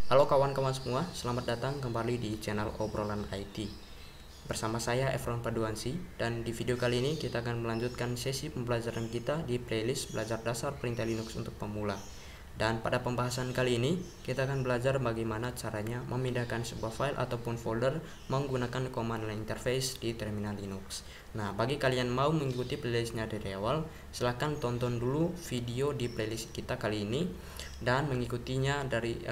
Halo kawan-kawan semua, selamat datang kembali di channel obrolan IT. Bersama saya Efron Paduansi, dan di video kali ini kita akan melanjutkan sesi pembelajaran kita di playlist belajar dasar perintah Linux untuk pemula. Dan pada pembahasan kali ini kita akan belajar bagaimana caranya memindahkan sebuah file ataupun folder menggunakan command line interface di terminal Linux. Nah, bagi kalian mau mengikuti playlistnya dari awal, silahkan tonton dulu video di playlist kita kali ini dan mengikutinya dari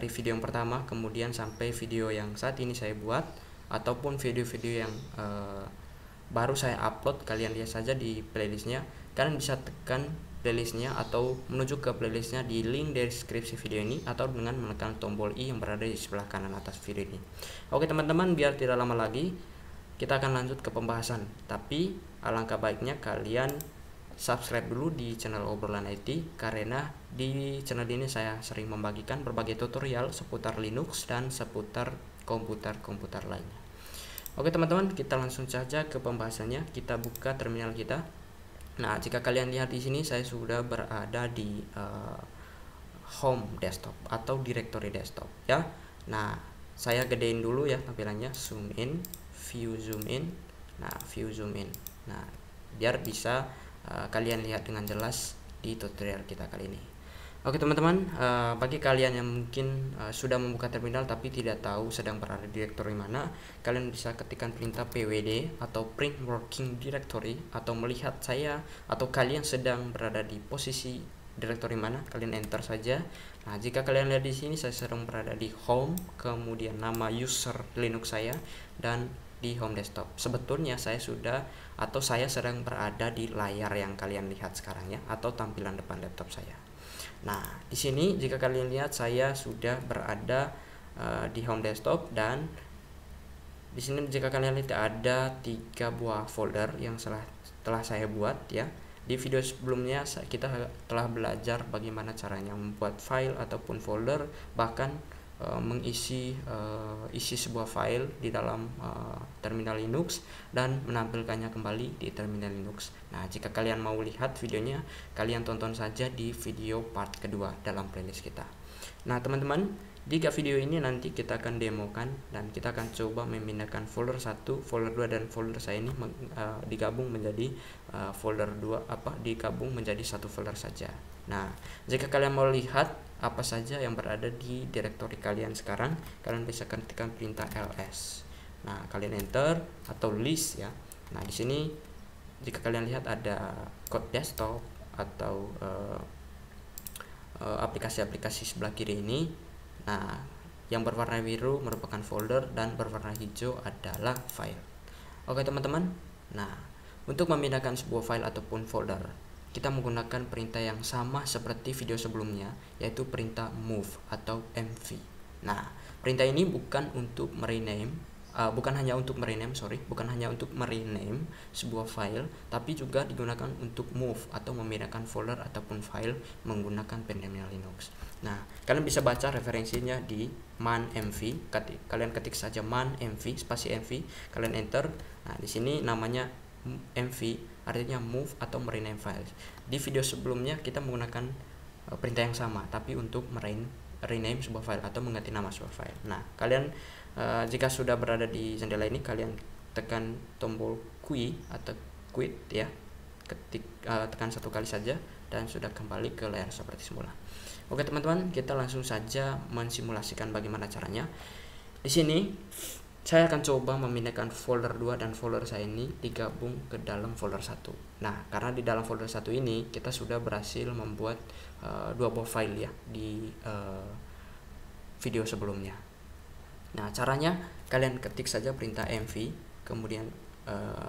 video yang pertama kemudian sampai video yang saat ini saya buat, ataupun video-video yang baru saya upload. Kalian lihat saja di playlistnya. Kalian bisa tekan playlistnya atau menuju ke playlistnya di link deskripsi video ini, atau dengan menekan tombol i yang berada di sebelah kanan atas video ini. Oke teman-teman, biar tidak lama lagi kita akan lanjut ke pembahasan. Tapi alangkah baiknya kalian subscribe dulu di channel obrolan IT, karena di channel ini saya sering membagikan berbagai tutorial seputar Linux dan seputar komputer-komputer lainnya. Oke teman-teman, kita langsung saja ke pembahasannya. Kita buka terminal kita. Nah, jika kalian lihat di sini saya sudah berada di home desktop atau directory desktop ya. Nah, saya gedein dulu ya tampilannya, zoom in, view zoom in. Nah, view zoom in. Nah, biar bisa kalian lihat dengan jelas di tutorial kita kali ini. Oke teman-teman, bagi kalian yang mungkin sudah membuka terminal tapi tidak tahu sedang berada di directory mana, kalian bisa ketikkan perintah pwd atau print working directory, atau melihat saya atau kalian sedang berada di posisi directory mana, kalian enter saja. Nah, jika kalian lihat di sini saya sedang berada di home, kemudian nama user Linux saya, dan di home desktop. Sebetulnya saya sedang berada di layar yang kalian lihat sekarang ya, atau tampilan depan laptop saya. Nah, di sini jika kalian lihat saya sudah berada di home desktop, dan di sini jika kalian lihat ada 3 buah folder yang telah saya buat ya. Di video sebelumnya kita telah belajar bagaimana caranya membuat file ataupun folder, bahkan mengisi sebuah file di dalam terminal Linux dan menampilkannya kembali di terminal Linux. Nah, jika kalian mau lihat videonya, kalian tonton saja di video part kedua dalam playlist kita. Nah teman-teman, jika video ini nanti kita akan demokan dan kita akan coba memindahkan folder 1, folder 2 dan folder saya ini digabung menjadi folder 2 digabung menjadi satu folder saja. Nah, jika kalian mau lihat apa saja yang berada di directory kalian sekarang, kalian bisa ketikkan perintah ls. Nah, kalian enter atau list ya. Nah, di sini jika kalian lihat ada code desktop atau aplikasi-aplikasi sebelah kiri ini. Nah, yang berwarna biru merupakan folder dan berwarna hijau adalah file. Oke teman-teman. Nah, untuk memindahkan sebuah file ataupun folder, kita menggunakan perintah yang sama seperti video sebelumnya, yaitu perintah move atau mv. Nah, perintah ini bukan hanya untuk merename sebuah file, tapi juga digunakan untuk move atau memindahkan folder ataupun file menggunakan terminal Linux. Nah, kalian bisa baca referensinya di man mv. Kalian ketik saja man mv spasi mv, kalian enter. Nah, di sini namanya mv artinya move atau merename files. Di video sebelumnya kita menggunakan perintah yang sama, tapi untuk rename sebuah file atau mengganti nama sebuah file. Nah, kalian jika sudah berada di jendela ini, kalian tekan tombol quit ya, tekan 1 kali saja dan sudah kembali ke layar seperti semula. Oke teman-teman, kita langsung saja mensimulasikan bagaimana caranya. Di sini saya akan coba memindahkan folder 2 dan folder saya ini digabung ke dalam folder 1. Nah, karena di dalam folder 1 ini kita sudah berhasil membuat 2 buah file ya di video sebelumnya. Nah, caranya kalian ketik saja perintah mv, kemudian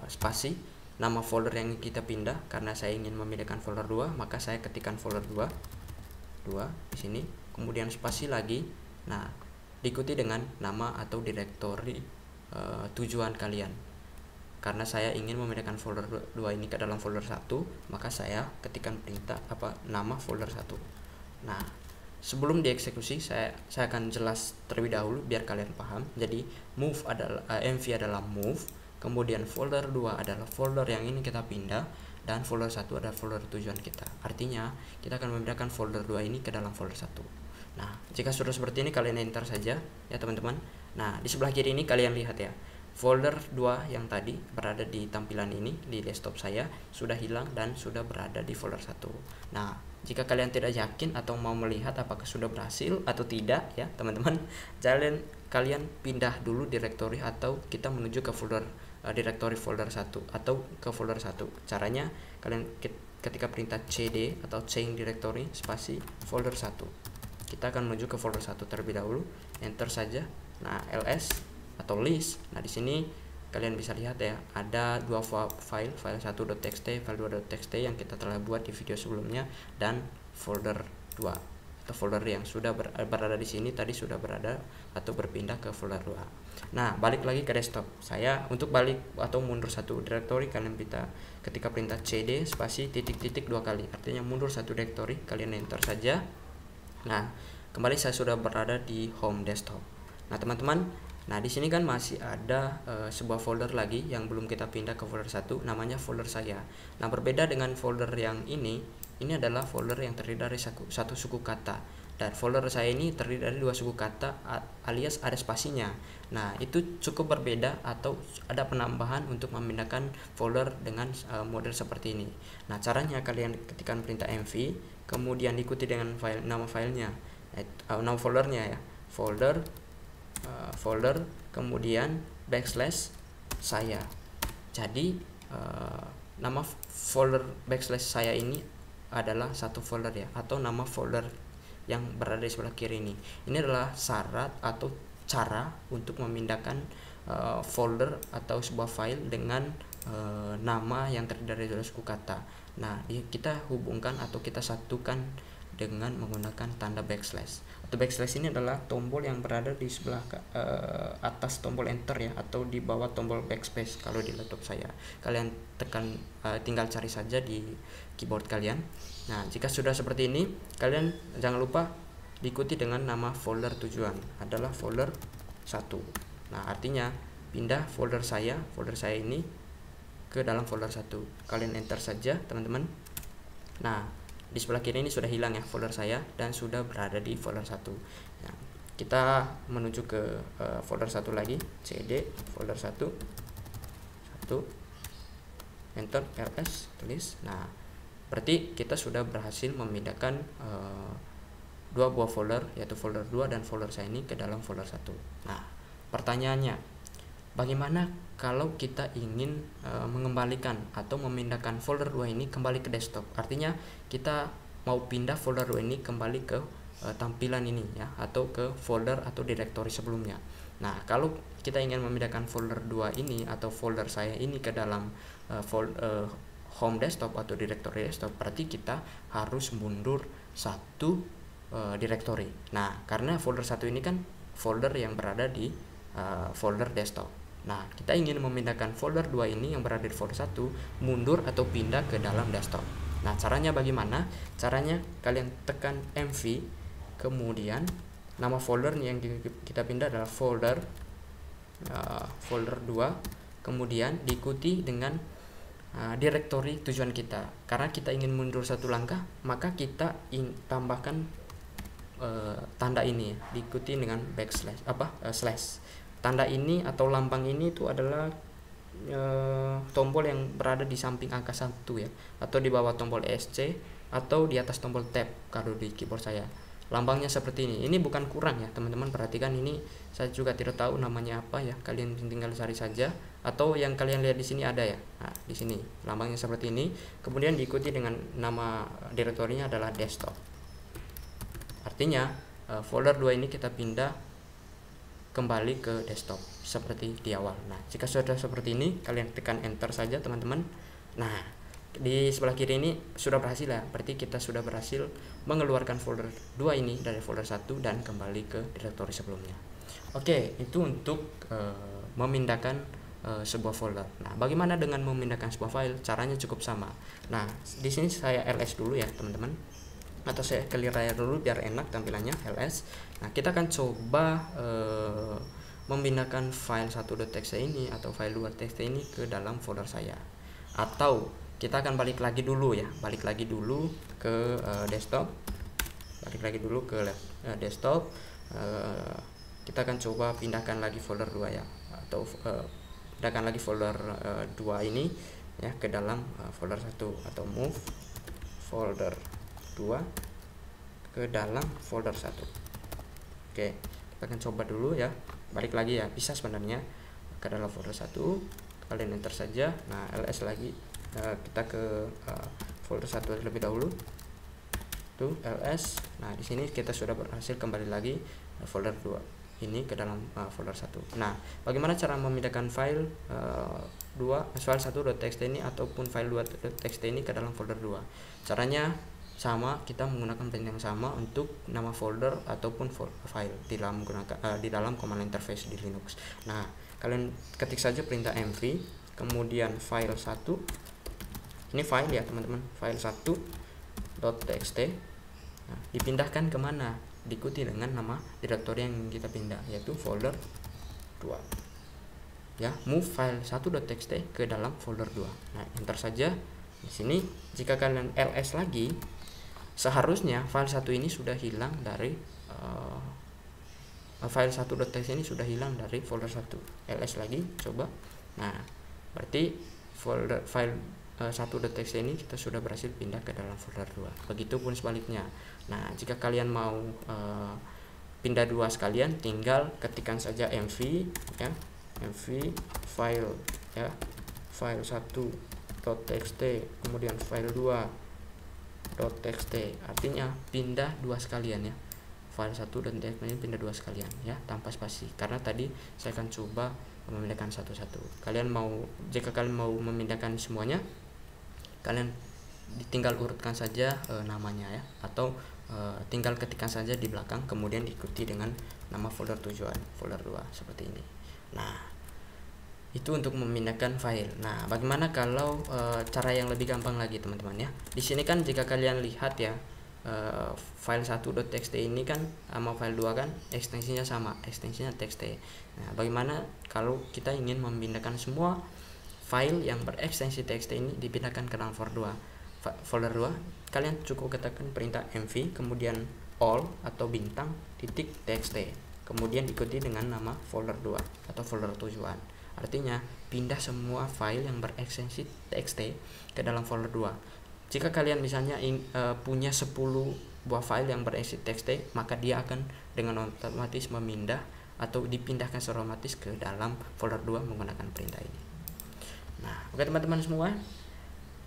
spasi nama folder yang kita pindah. Karena saya ingin memindahkan folder 2, maka saya ketikkan folder 2 di sini, kemudian spasi lagi. Nah, diikuti dengan nama atau directory tujuan kalian. Karena saya ingin memindahkan folder 2 ini ke dalam folder 1, maka saya ketikkan perintah nama folder 1. Nah, sebelum dieksekusi saya akan jelas terlebih dahulu biar kalian paham. Jadi move adalah mv adalah move, kemudian folder 2 adalah folder yang ini kita pindah, dan folder 1 adalah folder tujuan kita. Artinya kita akan memindahkan folder 2 ini ke dalam folder 1. Nah, jika sudah seperti ini kalian enter saja ya teman-teman. Nah, di sebelah kiri ini kalian lihat ya, folder 2 yang tadi berada di tampilan ini di desktop saya sudah hilang dan sudah berada di folder 1. Nah, jika kalian tidak yakin atau mau melihat apakah sudah berhasil atau tidak ya teman-teman, kalian pindah dulu direktori atau kita menuju ke folder direktori folder 1 atau ke folder 1. Caranya kalian ketika perintah cd atau change directory spasi folder 1, kita akan menuju ke folder 1 terlebih dahulu, enter saja. Nah, ls atau list. Nah, di sini kalian bisa lihat ya, ada dua file 1.txt, file 2.txt yang kita telah buat di video sebelumnya, dan folder 2 atau folder yang sudah berada di sini tadi sudah berada atau berpindah ke folder 2. Nah, balik lagi ke desktop saya. Untuk balik atau mundur satu directory, kalian bisa ketika perintah cd spasi titik-titik 2 kali, artinya mundur satu directory, kalian enter saja. Nah, kembali saya sudah berada di home desktop. Nah, teman-teman, nah di sini kan masih ada sebuah folder lagi yang belum kita pindah ke folder 1, namanya folder saya. Nah, berbeda dengan folder yang ini adalah folder yang terdiri dari satu suku kata, dan folder saya ini terdiri dari 2 suku kata alias ada spasinya. Nah, itu cukup berbeda atau ada penambahan untuk memindahkan folder dengan model seperti ini. Nah, caranya kalian ketikkan perintah mv, kemudian diikuti dengan nama filenya, nama foldernya ya, folder kemudian backslash saya. Jadi nama folder backslash saya ini adalah satu folder ya, atau nama folder yang berada di sebelah kiri ini. Ini adalah syarat atau cara untuk memindahkan folder atau sebuah file dengan nama yang terdiri dari suku kata. Nah, kita hubungkan atau kita satukan dengan menggunakan tanda backslash. Atau backslash ini adalah tombol yang berada di sebelah atas tombol enter ya, atau di bawah tombol backspace kalau di laptop saya. Kalian tekan, tinggal cari saja di keyboard kalian. Nah, jika sudah seperti ini, kalian jangan lupa diikuti dengan nama folder tujuan adalah folder 1. Nah, artinya pindah folder saya ini ke dalam folder 1. Kalian enter saja teman-teman. Nah, di sebelah kiri ini sudah hilang ya folder saya dan sudah berada di folder 1. Nah, kita menuju ke folder 1 lagi, cd folder 1, enter ls tulis. Nah, berarti kita sudah berhasil memindahkan 2 buah folder, yaitu folder 2 dan folder saya ini ke dalam folder 1. Nah, pertanyaannya, bagaimana kalau kita ingin mengembalikan atau memindahkan folder 2 ini kembali ke desktop? Artinya kita mau pindah folder 2 ini kembali ke tampilan ini ya, atau ke folder atau directory sebelumnya. Nah, kalau kita ingin memindahkan folder 2 ini atau folder saya ini ke dalam home desktop atau directory desktop, berarti kita harus mundur satu directory. Nah, karena folder 1 ini kan folder yang berada di folder desktop. Nah, kita ingin memindahkan folder 2 ini yang berada di folder 1 mundur atau pindah ke dalam desktop. Nah, caranya bagaimana? Caranya kalian tekan mv, kemudian nama folder yang kita pindah adalah folder 2, kemudian diikuti dengan directory tujuan kita. Karena kita ingin mundur satu langkah, maka kita tambahkan tanda ini ya, diikuti dengan backslash slash. Tanda ini atau lambang ini itu adalah tombol yang berada di samping angka 1 ya, atau di bawah tombol ESC atau di atas tombol tab kalau di keyboard saya. Lambangnya seperti ini. Ini bukan kurang ya teman-teman, perhatikan ini. Saya juga tidak tahu namanya apa ya, kalian tinggal cari saja, atau yang kalian lihat di sini ada ya. Nah, di sini lambangnya seperti ini, kemudian diikuti dengan nama direktorinya adalah desktop. Artinya folder 2 ini kita pindah kembali ke desktop seperti di awal. Nah, jika sudah seperti ini, kalian tekan enter saja teman-teman. Nah, di sebelah kiri ini sudah berhasil ya, berarti kita sudah berhasil mengeluarkan folder 2 ini dari folder 1 dan kembali ke direktori sebelumnya. Oke, itu untuk memindahkan sebuah folder. Nah, bagaimana dengan memindahkan sebuah file? Caranya cukup sama. Nah, di sini saya ls dulu ya teman-teman, atau saya clear layar dulu biar enak tampilannya, ls. Nah, kita akan coba memindahkan file 1.txt ini atau file 2.txt ini ke dalam folder saya. Atau kita akan balik lagi dulu ya, balik lagi dulu ke desktop, balik lagi dulu ke desktop, kita akan coba pindahkan lagi folder 2 ya, atau pindahkan lagi folder 2 ini ya ke dalam folder 1, atau move folder 2 ke dalam folder 1. Oke, kita akan coba dulu ya, balik lagi ya, bisa sebenarnya ke dalam folder 1, kalian enter saja. Nah, ls lagi, kita ke folder 1 terlebih dahulu, tuh ls. Nah, di sini kita sudah berhasil kembali lagi folder 2 ini ke dalam folder 1. Nah, bagaimana cara memindahkan file file 1.txt ini ataupun file 2.txt ini ke dalam folder 2? Caranya sama, kita menggunakan perintah yang sama untuk nama folder ataupun file di dalam command interface di Linux. Nah, kalian ketik saja perintah mv, kemudian file 1. Ini file ya teman-teman, file 1.txt. Nah, dipindahkan kemana? Diikuti dengan nama direktori yang kita pindah, yaitu folder 2 ya, move file 1.txt ke dalam folder 2. Nah, enter saja. Di sini jika kalian ls lagi, seharusnya file 1 ini sudah hilang dari file 1.txt ini sudah hilang dari folder 1. ls lagi, coba. Nah, berarti file 1.txt ini kita sudah berhasil pindah ke dalam folder 2. Begitupun sebaliknya. Nah, jika kalian mau pindah 2 sekalian, tinggal ketikkan saja mv ya, mv file ya, file 1.txt kemudian file 2.txt, artinya pindah 2 sekalian ya, file 1.txt ini pindah 2 sekalian ya, tanpa spasi, karena tadi saya akan coba memindahkan satu-satu. Jika kalian mau memindahkan semuanya, kalian tinggal urutkan saja namanya ya, atau tinggal ketikkan saja di belakang, kemudian diikuti dengan nama folder tujuan, folder 2 seperti ini. Nah, itu untuk memindahkan file. Nah, bagaimana kalau cara yang lebih gampang lagi teman-teman ya? Di sini kan jika kalian lihat ya, file 1.txt ini kan sama file 2 kan ekstensinya sama, ekstensinya txt. Nah, bagaimana kalau kita ingin memindahkan semua file yang berekstensi txt ini dipindahkan ke dalam folder 2? Kalian cukup katakan perintah mv, kemudian all atau bintang titik txt, kemudian diikuti dengan nama folder 2 atau folder tujuan. Artinya pindah semua file yang berekstensi txt ke dalam folder 2. Jika kalian misalnya punya 10 buah file yang berekstensi txt, maka dia akan dengan otomatis memindah atau dipindahkan secara otomatis ke dalam folder 2 menggunakan perintah ini. Nah, oke teman-teman semua,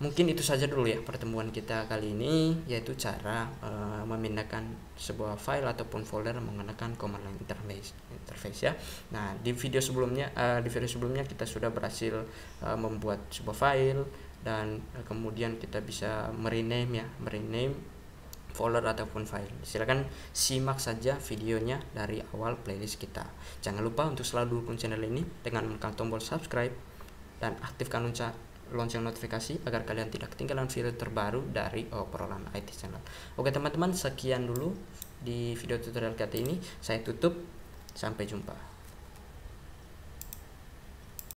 mungkin itu saja dulu ya pertemuan kita kali ini, yaitu cara memindahkan sebuah file ataupun folder menggunakan command line interface ya. Nah, di video sebelumnya kita sudah berhasil membuat sebuah file, dan kemudian kita bisa merename folder ataupun file. Silakan simak saja videonya dari awal playlist kita. Jangan lupa untuk selalu dukung channel ini dengan menekan tombol subscribe dan aktifkan lonceng notifikasi agar kalian tidak ketinggalan video terbaru dari obrolan IT channel. Oke teman-teman, sekian dulu di video tutorial kali ini. Saya tutup, sampai jumpa.